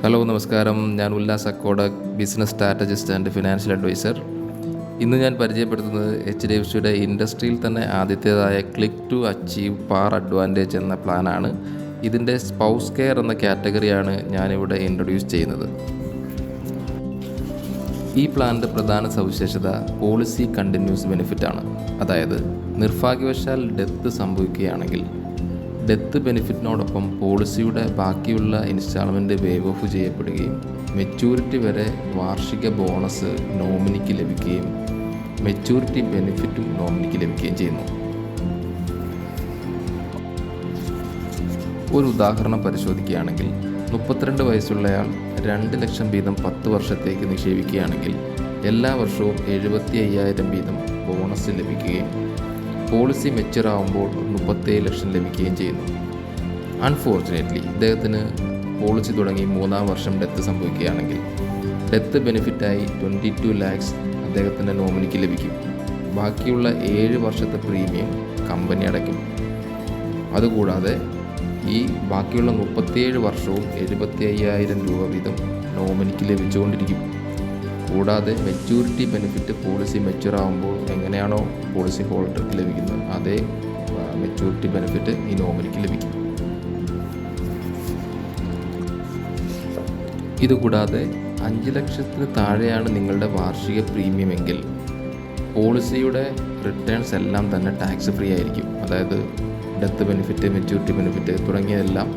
Hello നമസ്കാരം. ഞാൻ Ullas Akkod, business strategist and financial advisor. ഇന്ന് ഞാൻ പരിചയപ്പെടുത്തുന്നത് HDFCയുടെ ഇൻഡസ്ട്രിയിൽ തന്നെ ആദ്യത്തേതായ click to achieve par advantage എന്ന പ്ലാനാണ്. ഇതിൻ്റെ സ്പൗസ് കെയർ എന്ന കാറ്റഗറിയാണ് ഞാനിവിടെ ഇൻട്രൊഡ്യൂസ് ചെയ്യുന്നത്. ഈ പ്ലാനിൻ്റെ പ്രധാന സവിശേഷത പോളിസി കണ്ടിന്യൂസ് ബെനിഫിറ്റാണ്. അതായത് നിർഭാഗ്യവശാൽ ഡെത്ത് സംഭവിക്കുകയാണെങ്കിൽ ഡെത്ത് ബെനിഫിറ്റിനോടൊപ്പം പോളിസിയുടെ ബാക്കിയുള്ള ഇൻസ്റ്റാൾമെൻറ്റ് വേവ് ഓഫ് ചെയ്യപ്പെടുകയും മെച്യൂരിറ്റി വരെ വാർഷിക ബോണസ് നോമിനിക്ക് ലഭിക്കുകയും മെച്യൂരിറ്റി ബെനിഫിറ്റും നോമിനിക്ക് ലഭിക്കുകയും ചെയ്യുന്നു. ഒരു ഉദാഹരണം പരിശോധിക്കുകയാണെങ്കിൽ 32 വയസ്സുള്ളയാൾ 2 ലക്ഷം വീതം 10 വർഷത്തേക്ക് നിക്ഷേപിക്കുകയാണെങ്കിൽ എല്ലാ വർഷവും 75,000 വീതം ബോണസ് ലഭിക്കുകയും പോളിസി മെച്യൂറാവുമ്പോൾ 37 ലക്ഷം ലഭിക്കുകയും ചെയ്യുന്നു. അൺഫോർച്ചുനേറ്റ്ലി ഇദ്ദേഹത്തിന് പോളിസി തുടങ്ങി 3-ാം വർഷം ഡെത്ത് സംഭവിക്കുകയാണെങ്കിൽ ഡെത്ത് ബെനിഫിറ്റായി 22 lakhs അദ്ദേഹത്തിൻ്റെ നോമിനിക്ക് ലഭിക്കും. ബാക്കിയുള്ള 7 വർഷത്തെ പ്രീമിയം കമ്പനി അടയ്ക്കും. അതുകൂടാതെ ഈ ബാക്കിയുള്ള 37 വർഷവും 75,000 രൂപ വീതം നോമിനിക്ക് ലഭിച്ചുകൊണ്ടിരിക്കും. കൂടാതെ മെച്യൂരിറ്റി ബെനിഫിറ്റ് പോളിസി മെച്യൂറാവുമ്പോൾ എങ്ങനെയാണോ പോളിസി ഹോൾഡർക്ക് ലഭിക്കുന്നത് അതേ മെച്യൂരിറ്റി ബെനിഫിറ്റ് ഈ നോമിനിക്ക് ലഭിക്കും. ഇതുകൂടാതെ 5 ലക്ഷത്തിന് താഴെയാണ് നിങ്ങളുടെ വാർഷിക പ്രീമിയം എങ്കിൽ പോളിസിയുടെ റിട്ടേൺസ് എല്ലാം തന്നെ ടാക്സ് ഫ്രീ ആയിരിക്കും. അതായത് ഡെത്ത് ബെനിഫിറ്റ്, മെച്യൂരിറ്റി ബെനിഫിറ്റ് തുടങ്ങിയതെല്ലാം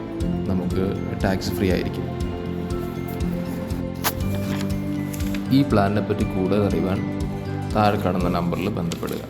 നമുക്ക് ടാക്സ് ഫ്രീ ആയിരിക്കും. ഈ പ്ലാനിനെ പറ്റി കൂടുതൽ അറിയാൻ താഴെ കാണുന്ന നമ്പറിൽ ബന്ധപ്പെടുക.